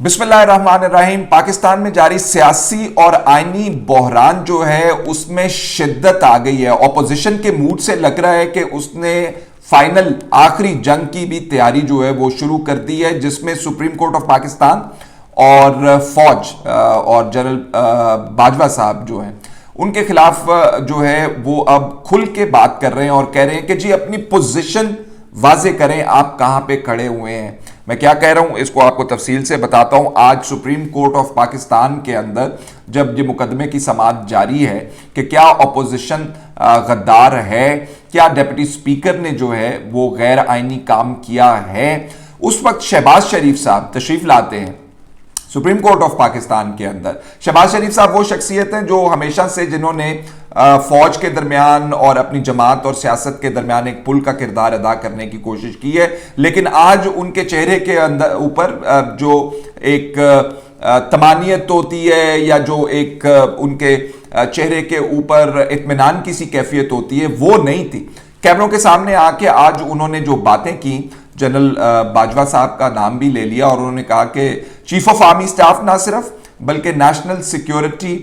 بسم اللہ الرحمن الرحیم۔ پاکستان میں جاری سیاسی اور آئینی بحران جو ہے اس میں شدت آ گئی ہے۔ اپوزیشن کے موڈ سے لگ رہا ہے کہ اس نے فائنل آخری جنگ کی بھی تیاری جو ہے وہ شروع کر دی ہے، جس میں سپریم کورٹ آف پاکستان اور فوج اور جنرل باجوہ صاحب جو ہیں ان کے خلاف جو ہے وہ اب کھل کے بات کر رہے ہیں اور کہہ رہے ہیں کہ جی اپنی پوزیشن واضح کریں، آپ کہاں پہ کھڑے ہوئے ہیں۔ میں کیا کہہ رہا ہوں اس کو آپ کو تفصیل سے بتاتا ہوں۔ آج سپریم کورٹ آف پاکستان کے اندر جب یہ مقدمے کی سماعت جاری ہے کہ کیا اپوزیشن غدار ہے، کیا ڈیپٹی سپیکر نے جو ہے وہ غیر آئینی کام کیا ہے، اس وقت شہباز شریف صاحب تشریف لاتے ہیں سپریم کورٹ آف پاکستان کے اندر۔ شہباز شریف صاحب وہ شخصیت ہیں جو ہمیشہ سے جنہوں نے فوج کے درمیان اور اپنی جماعت اور سیاست کے درمیان ایک پل کا کردار ادا کرنے کی کوشش کی ہے، لیکن آج ان کے چہرے کے اوپر جو ایک طمانینت ہوتی ہے یا جو ایک ان کے چہرے کے اوپر اطمینان کی سی کیفیت ہوتی ہے وہ نہیں تھی۔ کیمروں کے سامنے آ کے آج انہوں نے جو باتیں کی، جنرل باجوہ صاحب کا نام بھی لے لیا اور انہوں نے کہا کہ چیف آف آرمی سٹاف نہ صرف بلکہ نیشنل سیکیورٹی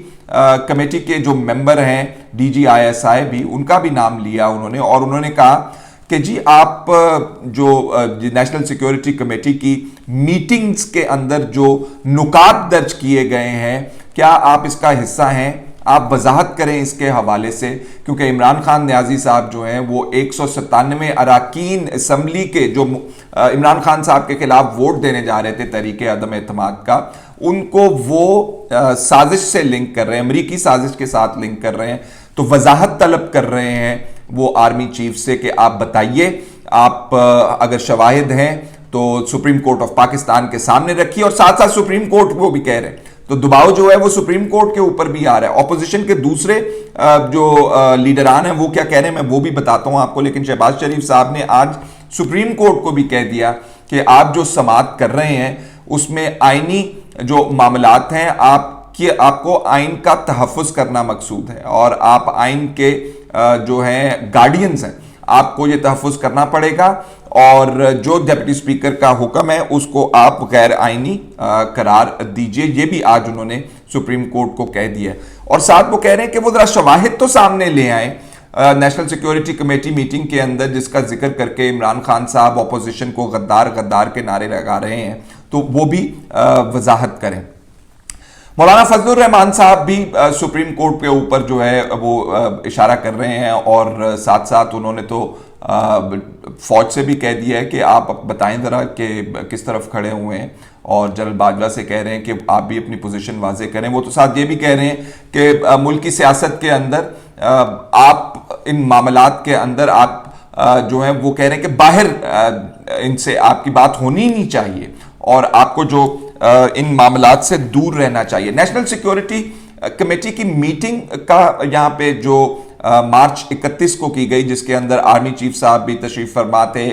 کمیٹی کے جو ممبر ہیں DGISI بھی، ان کا بھی نام لیا انہوں نے، اور انہوں نے کہا کہ جی آپ جو نیشنل سیکیورٹی کمیٹی کی میٹنگز کے اندر جو نکات درج کیے گئے ہیں، کیا آپ اس کا حصہ ہیں؟ آپ وضاحت کریں اس کے حوالے سے، کیونکہ عمران خان نیازی صاحب جو ہیں وہ 197 اراکین اسمبلی کے جو عمران خان صاحب کے خلاف ووٹ دینے جا رہے تھے تحریک عدم اعتماد کا، ان کو وہ سازش سے لنک کر رہے ہیں، امریکی سازش کے ساتھ لنک کر رہے ہیں۔ تو وضاحت طلب کر رہے ہیں وہ آرمی چیف سے کہ آپ بتائیے، آپ اگر شواہد ہیں تو سپریم کورٹ آف پاکستان کے سامنے رکھیے، اور ساتھ ساتھ سپریم کورٹ وہ بھی کہہ رہے ہیں۔ تو دباؤ جو ہے وہ سپریم کورٹ کے اوپر بھی آ رہا ہے۔ اپوزیشن کے دوسرے جو لیڈران ہیں وہ کیا کہہ رہے ہیں میں وہ بھی بتاتا ہوں آپ کو، لیکن شہباز شریف صاحب نے آج سپریم کورٹ کو بھی کہہ دیا کہ آپ جو سماعت کر رہے ہیں اس میں آئینی جو معاملات ہیں آپ کو آئین کا تحفظ کرنا مقصود ہے، اور آپ آئین کے جو ہیں گارڈینز ہیں، آپ کو یہ تحفظ کرنا پڑے گا، اور جو ڈیپٹی سپیکر کا حکم ہے اس کو آپ غیر آئینی قرار دیجئے۔ یہ بھی آج انہوں نے سپریم کورٹ کو کہہ دیا ہے، اور ساتھ وہ کہہ رہے ہیں کہ وہ ذرا شواہد تو سامنے لے آئیں نیشنل سیکیورٹی کمیٹی میٹنگ کے اندر، جس کا ذکر کر کے عمران خان صاحب اپوزیشن کو غدار غدار کے نعرے لگا رہے ہیں، تو وہ بھی وضاحت کریں۔ مولانا فضل الرحمان صاحب بھی سپریم کورٹ کے اوپر جو ہے وہ اشارہ کر رہے ہیں، اور ساتھ ساتھ انہوں نے تو فوج سے بھی کہہ دیا ہے کہ آپ بتائیں ذرا کہ کس طرف کھڑے ہوئے ہیں، اور جنرل باجوہ سے کہہ رہے ہیں کہ آپ بھی اپنی پوزیشن واضح کریں۔ وہ تو ساتھ یہ بھی کہہ رہے ہیں کہ ملک کی سیاست کے اندر آپ ان معاملات کے اندر آپ جو ہیں وہ کہہ رہے ہیں کہ باہر ان سے آپ کی بات ہونی نہیں چاہیے، اور آپ کو جو ان معاملات سے دور رہنا چاہیے۔ نیشنل سیکیورٹی کمیٹی کی میٹنگ کا یہاں پہ جو مارچ 31 کو کی گئی، جس کے اندر آرمی چیف صاحب بھی تشریف فرما تھے،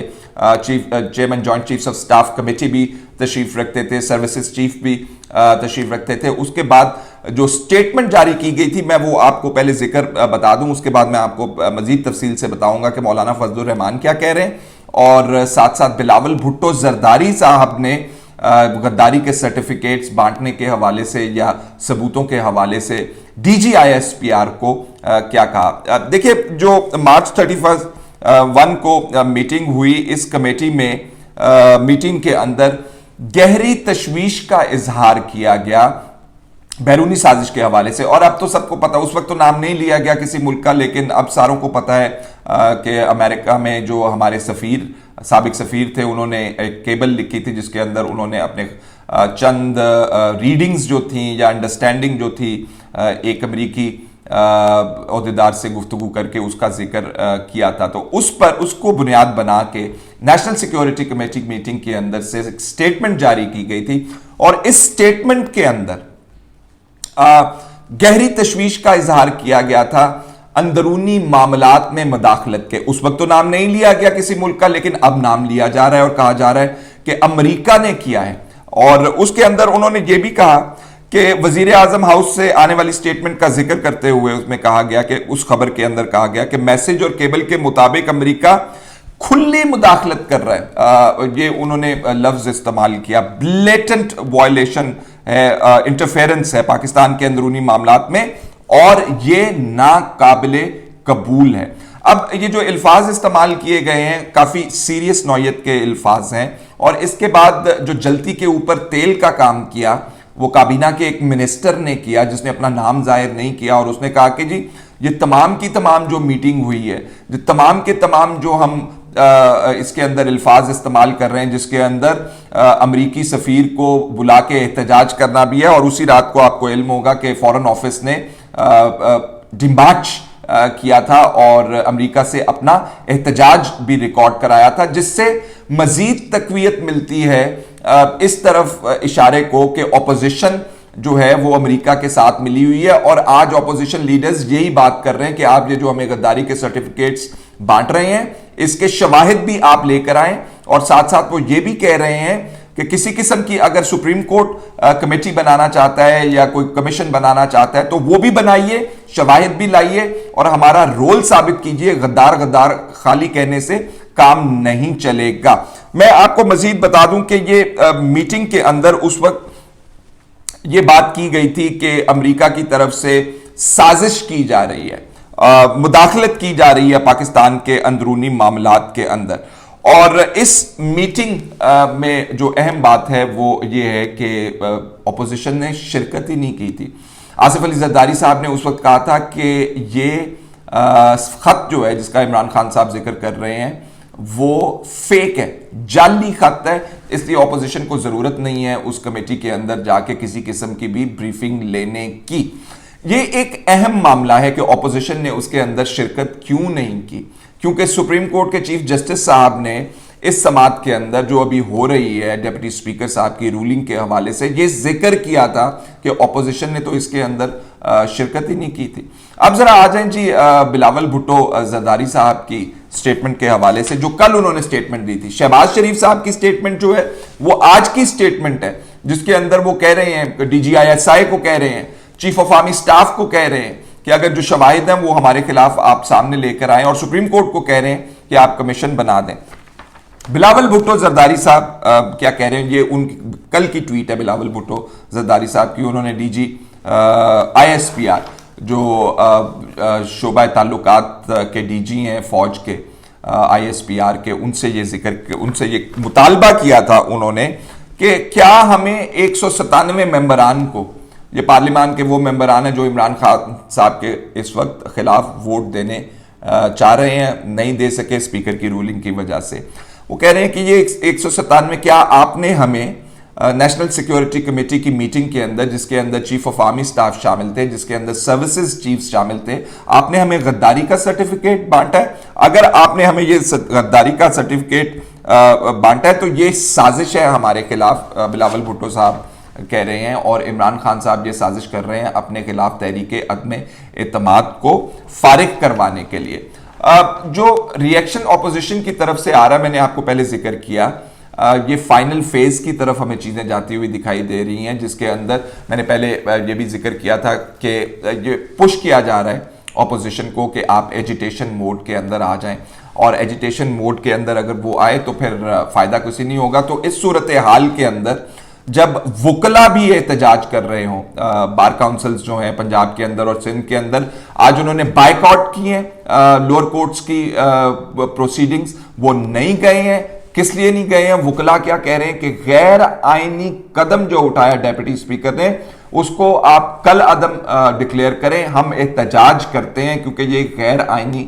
chairman joint chiefs of staff committee بھی تشریف رکھتے تھے، سروسز چیف بھی تشریف رکھتے تھے۔ اس کے بعد جو سٹیٹمنٹ جاری کی گئی تھی، میں وہ آپ کو پہلے ذکر بتا دوں، اس کے بعد میں آپ کو مزید تفصیل سے بتاؤں گا کہ مولانا فضل الرحمان کیا کہہ رہے ہیں، اور ساتھ ساتھ بلاول بھٹو زرداری صاحب نے غداری کے سرٹیفکیٹس بانٹنے کے حوالے سے یا ثبوتوں کے حوالے سے DGISPR کو کیا کہا۔ دیکھیں، جو مارچ 31 کو میٹنگ ہوئی اس کمیٹی میں، میٹنگ کے اندر گہری تشویش کا اظہار کیا گیا بیرونی سازش کے حوالے سے، اور اب تو سب کو پتا، اس وقت تو نام نہیں لیا گیا کسی ملک کا، لیکن اب ساروں کو پتا ہے کہ امریکہ میں جو ہمارے سابق سفیر تھے، انہوں نے ایک کیبل لکھی تھی جس کے اندر انہوں نے اپنے چند ریڈنگز جو تھیں یا انڈرسٹینڈنگ جو تھی ایک امریکی عہدیدار سے گفتگو کر کے اس کا ذکر کیا تھا، تو اس کو بنیاد بنا کے نیشنل سیکیورٹی کمیٹی میٹنگ کے اندر سے ایک سٹیٹمنٹ جاری کی گئی تھی، اور اس سٹیٹمنٹ کے اندر گہری تشویش کا اظہار کیا گیا تھا اندرونی معاملات میں مداخلت کے۔ اس وقت تو نام نہیں لیا گیا کسی ملک کا، لیکن اب نام لیا جا رہا ہے اور کہا جا رہا ہے کہ امریکہ نے کیا ہے، اور اس کے اندر انہوں نے یہ بھی کہا کہ وزیر اعظم ہاؤس سے آنے والی سٹیٹمنٹ کا ذکر کرتے ہوئے اس میں کہا گیا کہ اس خبر کے اندر کہا گیا کہ میسج اور کیبل کے مطابق امریکہ کھلی مداخلت کر رہا ہے. یہ انہوں نے لفظ استعمال کیا, بلیٹنٹ وائلیشن ہے, انٹرفیرنس ہے پاکستان کے اندرونی معاملات میں, اور یہ ناقابل قبول ہے. اب یہ جو الفاظ استعمال کیے گئے ہیں کافی سیریس نوعیت کے الفاظ ہیں, اور اس کے بعد جو جلتی کے اوپر تیل کا کام کیا وہ کابینہ کے ایک منسٹر نے کیا, جس نے اپنا نام ظاہر نہیں کیا, اور اس نے کہا کہ جی یہ تمام کی تمام جو میٹنگ ہوئی ہے, جو تمام کے تمام جو ہم اس کے اندر الفاظ استعمال کر رہے ہیں, جس کے اندر امریکی سفیر کو بلا کے احتجاج کرنا بھی ہے, اور اسی رات کو آپ کو علم ہوگا کہ فورن آفس نے ڈیمارچ کیا تھا اور امریکہ سے اپنا احتجاج بھی ریکارڈ کرایا تھا, جس سے مزید تقویت ملتی ہے اس طرف اشارے کو کہ اپوزیشن جو ہے وہ امریکہ کے ساتھ ملی ہوئی ہے. اور آج اپوزیشن لیڈرز یہی بات کر رہے ہیں کہ آپ یہ جو ہمیں غداری کے سرٹیفکیٹس بانٹ رہے ہیں اس کے شواہد بھی آپ لے کر آئیں, اور ساتھ ساتھ وہ یہ بھی کہہ رہے ہیں کہ کسی قسم کی اگر سپریم کورٹ کمیٹی بنانا چاہتا ہے یا کوئی کمیشن بنانا چاہتا ہے تو وہ بھی بنائیے, شواہد بھی لائیے, اور ہمارا رول ثابت کیجئے. غدار غدار خالی کہنے سے کام نہیں چلے گا. میں آپ کو مزید بتا دوں کہ یہ میٹنگ کے اندر اس وقت یہ بات کی گئی تھی کہ امریکہ کی طرف سے سازش کی جا رہی ہے, مداخلت کی جا رہی ہے پاکستان کے اندرونی معاملات کے اندر. اور اس میٹنگ میں جو اہم بات ہے وہ یہ ہے کہ اپوزیشن نے شرکت ہی نہیں کی تھی. آصف علی زرداری صاحب نے اس وقت کہا تھا کہ یہ خط جو ہے جس کا عمران خان صاحب ذکر کر رہے ہیں وہ فیک ہے, جعلی خط ہے, اس لیے اپوزیشن کو ضرورت نہیں ہے اس کمیٹی کے اندر جا کے کسی قسم کی بھی بریفنگ لینے کی. یہ ایک اہم معاملہ ہے کہ اپوزیشن نے اس کے اندر شرکت کیوں نہیں کی, کیونکہ سپریم کورٹ کے چیف جسٹس صاحب نے اس سماعت کے اندر جو ابھی ہو رہی ہے ڈیپٹی سپیکر صاحب کی رولنگ کے حوالے سے یہ ذکر کیا تھا کہ اپوزیشن نے تو اس کے اندر شرکت ہی نہیں کی تھی. اب ذرا آ جائیں جی بلاول بھٹو زرداری صاحب کی سٹیٹمنٹ کے حوالے سے, جو کل انہوں نے سٹیٹمنٹ دی تھی. شہباز شریف صاحب کی سٹیٹمنٹ جو ہے وہ آج کی سٹیٹمنٹ ہے, جس کے اندر وہ کہہ رہے ہیں, D G I S I کو کہہ رہے ہیں, چیف آف آرمی سٹاف کو کہہ رہے ہیں کہ اگر جو شواہد ہیں وہ ہمارے خلاف آپ سامنے لے کر آئیں, اور سپریم کورٹ کو کہہ رہے ہیں کہ آپ کمیشن بنا دیں. بلاول بھٹو زرداری صاحب کیا کہہ رہے ہیں, یہ ان کل کی ٹویٹ ہے بلاول بھٹو زرداری صاحب کی. انہوں نے D G I S P R جو شعبہ تعلقات کے ڈی جی ہیں فوج کے, آئی ایس پی آر کے, ان سے یہ مطالبہ کیا تھا انہوں نے کہ کیا ہمیں 197 ممبران کو, یہ پارلیمان کے وہ ممبران ہیں جو عمران خان صاحب کے اس وقت خلاف ووٹ دینے چاہ رہے ہیں, نہیں دے سکے اسپیکر کی رولنگ کی وجہ سے. وہ کہہ رہے ہیں کہ یہ 197 کیا آپ نے ہمیں نیشنل سیکیورٹی کمیٹی کی میٹنگ کے اندر, جس کے اندر چیف آف آرمی سٹاف شامل تھے, جس کے اندر سروسز چیفز شامل تھے, آپ نے ہمیں غداری کا سرٹیفکیٹ بانٹا ہے؟ اگر آپ نے ہمیں یہ غداری کا سرٹیفکیٹ بانٹا ہے تو یہ سازش ہے ہمارے خلاف, بلاول بھٹو صاحب کہہ رہے ہیں, اور عمران خان صاحب یہ سازش کر رہے ہیں اپنے خلاف تحریک عدم اعتماد کو فارغ کروانے کے لیے. جو ریئیکشن اپوزیشن کی طرف سے آ رہا ہے, میں نے آپ کو پہلے ذکر کیا, یہ فائنل فیز کی طرف ہمیں چیزیں جاتی ہوئی دکھائی دے رہی ہیں, جس کے اندر میں نے پہلے یہ بھی ذکر کیا تھا کہ یہ پش کیا جا رہا ہے اپوزیشن کو کہ آپ ایجیٹیشن موڈ کے اندر آ جائیں, اور ایجیٹیشن موڈ کے اندر اگر وہ آئے تو پھر فائدہ کسی نہیں ہوگا. تو اس صورتحال کے اندر جب وکلا بھی احتجاج کر رہے ہوں, بار کاؤنسلز جو ہیں پنجاب کے اندر اور سندھ کے اندر, آج انہوں نے بائیک آؤٹ کی ہیں لوور کورٹس کی پروسیڈنگز, وہ نہیں گئے ہیں. کس لیے نہیں گئے ہیں؟ وکلا کیا کہہ رہے ہیں کہ غیر آئینی قدم جو اٹھایا ڈیپٹی سپیکر نے اس کو آپ کل عدم ڈکلیئر کریں, ہم احتجاج کرتے ہیں کیونکہ یہ غیر آئینی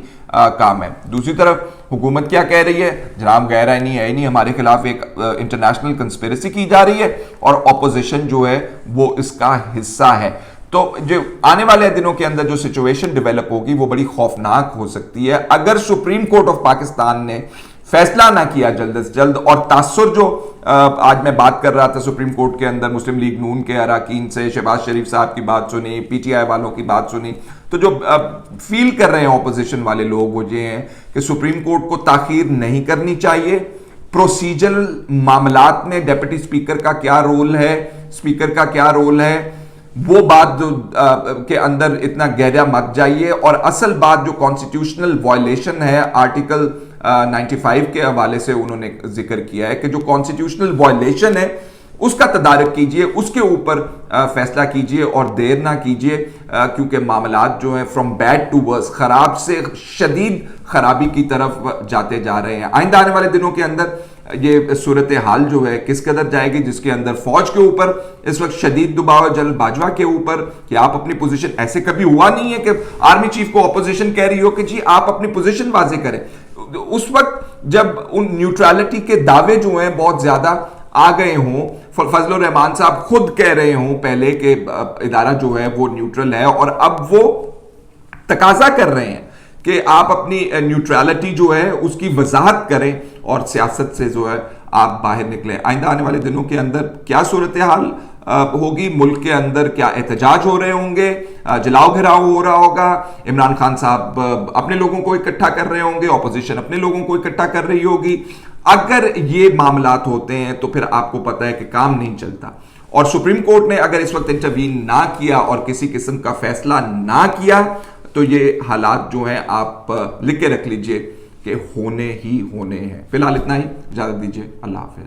کام ہے. دوسری طرف حکومت کیا کہہ رہی ہے؟ جناب غیر آئینی ہے نہیں, ہمارے خلاف ایک انٹرنیشنل کنسپیریسی کی جا رہی ہے, اور اپوزیشن جو ہے وہ اس کا حصہ ہے. تو جو آنے والے دنوں کے اندر جو سچویشن ڈیولپ ہوگی وہ بڑی خوفناک ہو سکتی ہے اگر سپریم کورٹ آف پاکستان نے فیصلہ نہ کیا جلد از جلد. اور تاثر جو آج میں بات کر رہا تھا سپریم کورٹ کے اندر مسلم لیگ نون کے اراکین سے, شہباز شریف صاحب کی بات سنی, پی ٹی آئی والوں کی بات سنی, تو جو فیل کر رہے ہیں اپوزیشن والے لوگ وہ یہ ہیں کہ سپریم کورٹ کو تاخیر نہیں کرنی چاہیے. پروسیجرل معاملات میں ڈیپٹی سپیکر کا کیا رول ہے, سپیکر کا کیا رول ہے, وہ بات کے اندر اتنا گہرا مت جائیے. اور اصل بات جو کانسٹیٹیوشنل وائلیشن ہے آرٹیکل 95 کے حوالے سے انہوں نے ذکر کیا ہے کہ جو کانسٹیٹیوشنل وائلیشن ہے اس کا تدارک کیجئے، اس کے اوپر فیصلہ کیجئے اور دیر نہ کیجئے، کیونکہ معاملات جو ہیں فرام بیڈ ٹو ورس، خراب سے شدید خرابی کی طرف جاتے جا رہے ہیں۔ آئندہ آنے والے دنوں کے اندر یہ صورتحال جو ہے کس قدر جائے گی، جس کے اندر فوج کے اوپر اس وقت شدید دباؤ ہے، جنرل باجوہ کے اوپر کہ آپ اپنی پوزیشن، ایسے کبھی ہوا نہیں ہے کہ آرمی چیف کو اپوزیشن کہہ رہی ہو کہ جی آپ اپنی پوزیشن واضح کریں۔ اس وقت جب ان نیوٹرالٹی کے دعوے جو ہیں بہت زیادہ آ گئے ہوں، فضل الرحمان صاحب خود کہہ رہے ہوں پہلے کہ ادارہ جو ہے وہ نیوٹرل ہے، اور اب وہ تقاضا کر رہے ہیں کہ آپ اپنی نیوٹرالٹی جو ہے اس کی وضاحت کریں اور سیاست سے جو ہے آپ باہر نکلیں۔ آئندہ آنے والے دنوں کے اندر کیا صورتحال ہوگی، ملک کے اندر کیا احتجاج ہو رہے ہوں گے، جلاؤ گھراؤ ہو رہا ہوگا، عمران خان صاحب اپنے لوگوں کو اکٹھا کر رہے ہوں گے، اپوزیشن اپنے لوگوں کو اکٹھا کر رہی ہوگی۔ اگر یہ معاملات ہوتے ہیں تو پھر آپ کو پتہ ہے کہ کام نہیں چلتا، اور سپریم کورٹ نے اگر اس وقت انٹروین نہ کیا اور کسی قسم کا فیصلہ نہ کیا تو یہ حالات جو ہیں آپ لکھ کے رکھ لیجئے کہ ہونے ہی ہونے ہیں۔ فی الحال اتنا ہی، اجازت دیجئے، اللہ حافظ۔